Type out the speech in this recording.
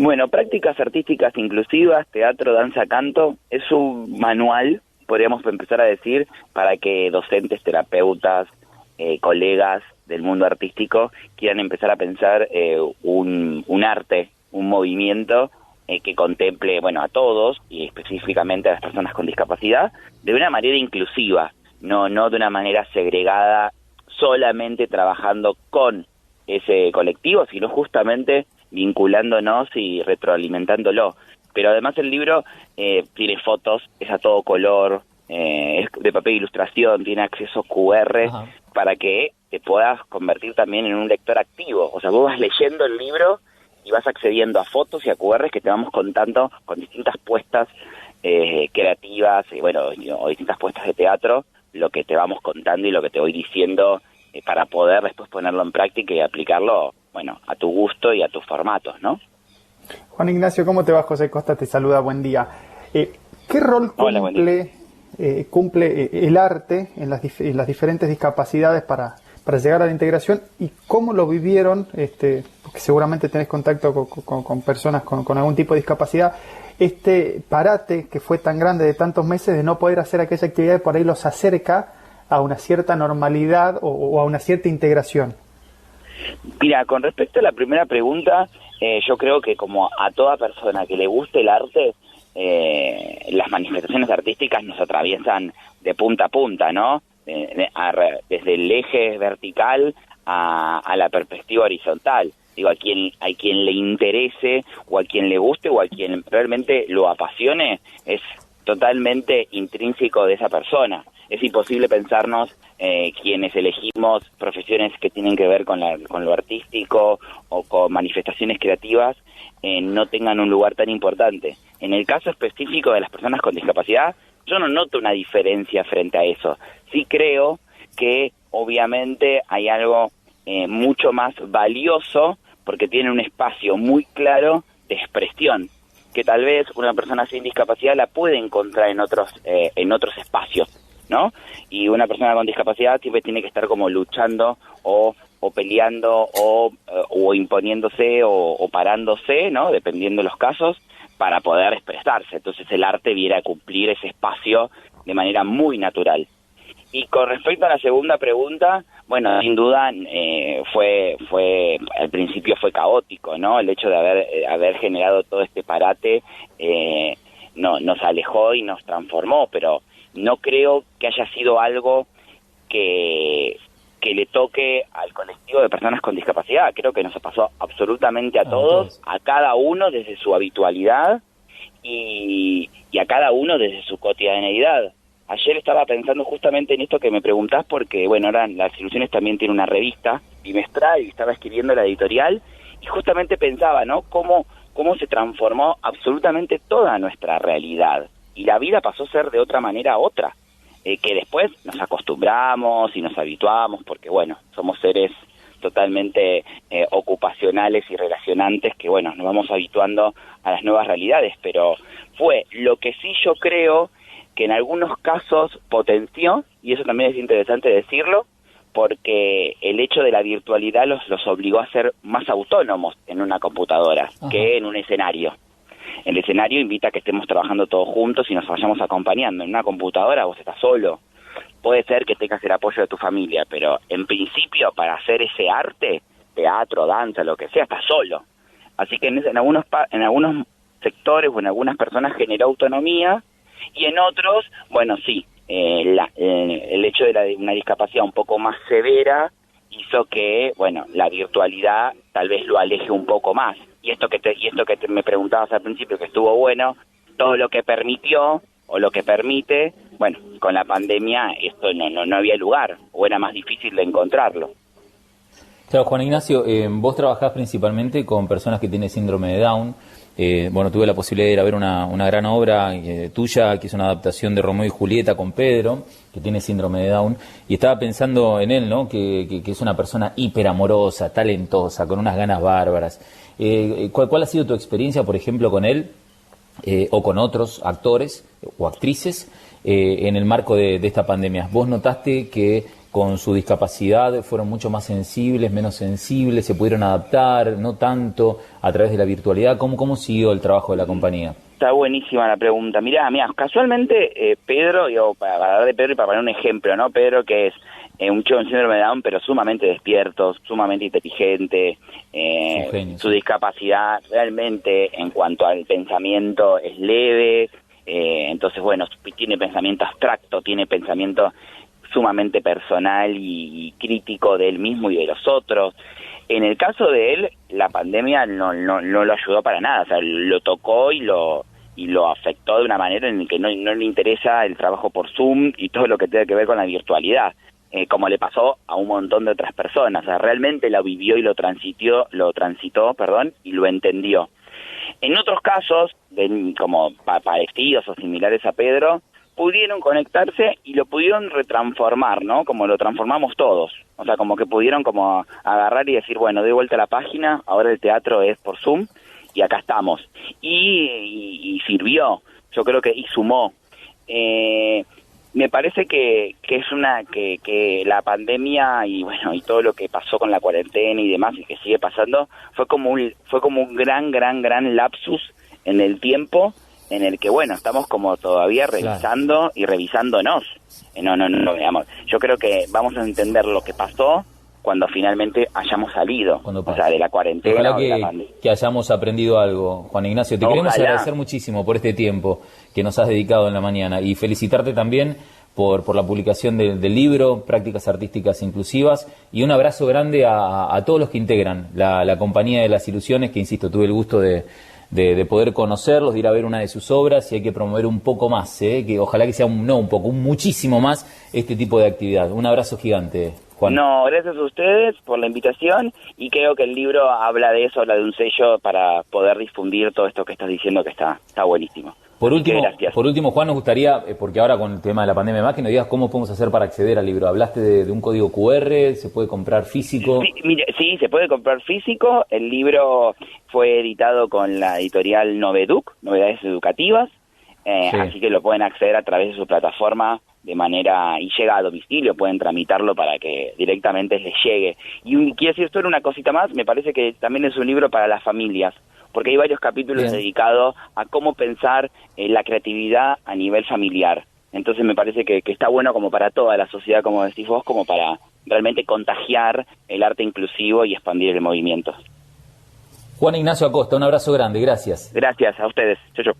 Bueno, prácticas artísticas inclusivas, teatro, danza, canto, es un manual, podríamos empezar a decir, para que docentes, terapeutas, colegas del mundo artístico quieran empezar a pensar un arte, un movimiento que contemple, bueno, a todos y específicamente a las personas con discapacidad de una manera inclusiva, no de una manera segregada, solamente trabajando con ese colectivo, sino justamente vinculándonos y retroalimentándolo. Pero además el libro tiene fotos, es a todo color, es de papel de ilustración, tiene acceso QR. Ajá. Para que te puedas convertir también en un lector activo. O sea, vos vas leyendo el libro y vas accediendo a fotos y a QRs que te vamos contando con distintas puestas creativas, o distintas puestas de teatro, lo que te vamos contando y lo que te voy diciendo para poder después ponerlo en práctica y aplicarlo, bueno, a tu gusto y a tus formatos, ¿no? Juan Ignacio, ¿cómo te va? José Costa te saluda, buen día. ¿Qué rol cumple el arte en las diferentes discapacidades para llegar a la integración y cómo lo vivieron, porque seguramente tenés contacto con personas con algún tipo de discapacidad, parate que fue tan grande de tantos meses de no poder hacer aquella actividad, por ahí los acerca a una cierta normalidad o a una cierta integración? Mira, con respecto a la primera pregunta, yo creo que como a toda persona que le guste el arte, las manifestaciones artísticas nos atraviesan de punta a punta, ¿no? Desde el eje vertical a la perspectiva horizontal. Digo, a quien le interese o a quien le guste o a quien realmente lo apasione, es totalmente intrínseco de esa persona. Es imposible pensarnos quienes elegimos profesiones que tienen que ver con lo artístico o con manifestaciones creativas no tengan un lugar tan importante. En el caso específico de las personas con discapacidad, yo no noto una diferencia frente a eso. Sí creo que obviamente hay algo mucho más valioso porque tiene un espacio muy claro de expresión que tal vez una persona sin discapacidad la puede encontrar en otros espacios, ¿no? Y una persona con discapacidad siempre tiene que estar como luchando o peleando o imponiéndose o parándose, ¿no? Dependiendo de los casos, para poder expresarse. Entonces el arte viene a cumplir ese espacio de manera muy natural. Y con respecto a la segunda pregunta, bueno, sin duda al principio fue caótico, ¿no? El hecho de haber generado todo este parate nos alejó y nos transformó, pero no creo que haya sido algo que le toque al colectivo de personas con discapacidad. Creo que nos pasó absolutamente a todos, a cada uno desde su habitualidad y a cada uno desde su cotidianeidad. Ayer estaba pensando justamente en esto que me preguntás porque, bueno, ahora Las Ilusiones también tiene una revista bimestral y estaba escribiendo la editorial y justamente pensaba, ¿no? Cómo se transformó absolutamente toda nuestra realidad y la vida pasó a ser de otra manera a otra. Que después nos acostumbramos y nos habituamos porque, bueno, somos seres totalmente ocupacionales y relacionantes que, bueno, nos vamos habituando a las nuevas realidades, pero fue lo que sí yo creo que en algunos casos potenció, y eso también es interesante decirlo, porque el hecho de la virtualidad los obligó a ser más autónomos en una computadora que en un escenario. El escenario invita a que estemos trabajando todos juntos y nos vayamos acompañando. En una computadora vos estás solo. Puede ser que tengas el apoyo de tu familia, pero en principio para hacer ese arte, teatro, danza, lo que sea, estás solo. Así que en algunos sectores o en algunas personas generó autonomía y en otros, bueno, sí, el hecho de una discapacidad un poco más severa hizo que, bueno, la virtualidad tal vez lo aleje un poco más. Y esto que me preguntabas al principio, que estuvo bueno, todo lo que permitió o lo que permite, bueno, con la pandemia esto no había lugar o era más difícil de encontrarlo. Claro, Juan Ignacio, vos trabajás principalmente con personas que tienen síndrome de Down. Bueno, tuve la posibilidad de ir a ver una gran obra tuya, que es una adaptación de Romeo y Julieta con Pedro, que tiene síndrome de Down, y estaba pensando en él, ¿no? Que es una persona hiperamorosa, talentosa, con unas ganas bárbaras. ¿Cuál ha sido tu experiencia, por ejemplo, con él o con otros actores o actrices en el marco de esta pandemia? ¿Vos notaste que con su discapacidad fueron mucho más sensibles, menos sensibles, se pudieron adaptar, no tanto a través de la virtualidad? ¿Cómo siguió el trabajo de la compañía? Está buenísima la pregunta. Mirá, casualmente Pedro, para hablar de Pedro y para poner un ejemplo, ¿no? Pedro, que es un chico con síndrome de Down, pero sumamente despierto, sumamente inteligente, su discapacidad realmente en cuanto al pensamiento es leve, entonces bueno, tiene pensamiento abstracto, tiene pensamiento sumamente personal y crítico de él mismo y de los otros. En el caso de él, la pandemia no lo ayudó para nada, o sea, lo tocó y lo afectó de una manera en la que no le interesa el trabajo por Zoom y todo lo que tenga que ver con la virtualidad, como le pasó a un montón de otras personas. O sea, realmente lo vivió y lo transitó, y lo entendió. En otros casos, como parecidos o similares a Pedro, pudieron conectarse y lo pudieron retransformar, ¿no? Como lo transformamos todos. O sea, como que pudieron como agarrar y decir, bueno, doy vuelta a la página, ahora el teatro es por Zoom y acá estamos. Y sirvió, yo creo y sumó. Me parece que la pandemia y bueno, y todo lo que pasó con la cuarentena y demás y que sigue pasando fue como un gran lapsus en el tiempo en el que bueno, estamos como todavía revisando y revisándonos. No, digamos, yo creo que vamos a entender lo que pasó cuando finalmente hayamos salido, o sea, de la cuarentena. Ojalá o de la pandemia. que hayamos aprendido algo. Juan Ignacio, te queremos agradecer muchísimo por este tiempo que nos has dedicado en la mañana y felicitarte también por la publicación del libro, Prácticas Artísticas Inclusivas, y un abrazo grande a todos los que integran la Compañía de las Ilusiones, que insisto, tuve el gusto de poder conocerlos, de ir a ver una de sus obras, y hay que promover un poco más, que ojalá que sea muchísimo más este tipo de actividad. Un abrazo gigante, Juan. No, gracias a ustedes por la invitación, y creo que el libro habla de eso, habla de un sello para poder difundir todo esto que estás diciendo, que está buenísimo. Por último, Juan, nos gustaría, porque ahora con el tema de la pandemia más, que nos digas cómo podemos hacer para acceder al libro. Hablaste de un código QR, ¿se puede comprar físico? Sí, se puede comprar físico. El libro fue editado con la editorial Noveduc, Novedades Educativas, así que lo pueden acceder a través de su plataforma de manera, y llega a domicilio, pueden tramitarlo para que directamente les llegue. Y quiero decir, esto era una cosita más, me parece que también es un libro para las familias, porque hay varios capítulos dedicados a cómo pensar la creatividad a nivel familiar. Entonces me parece que está bueno como para toda la sociedad, como decís vos, como para realmente contagiar el arte inclusivo y expandir el movimiento. Juan Ignacio Acosta, un abrazo grande, gracias. Gracias a ustedes. Chau.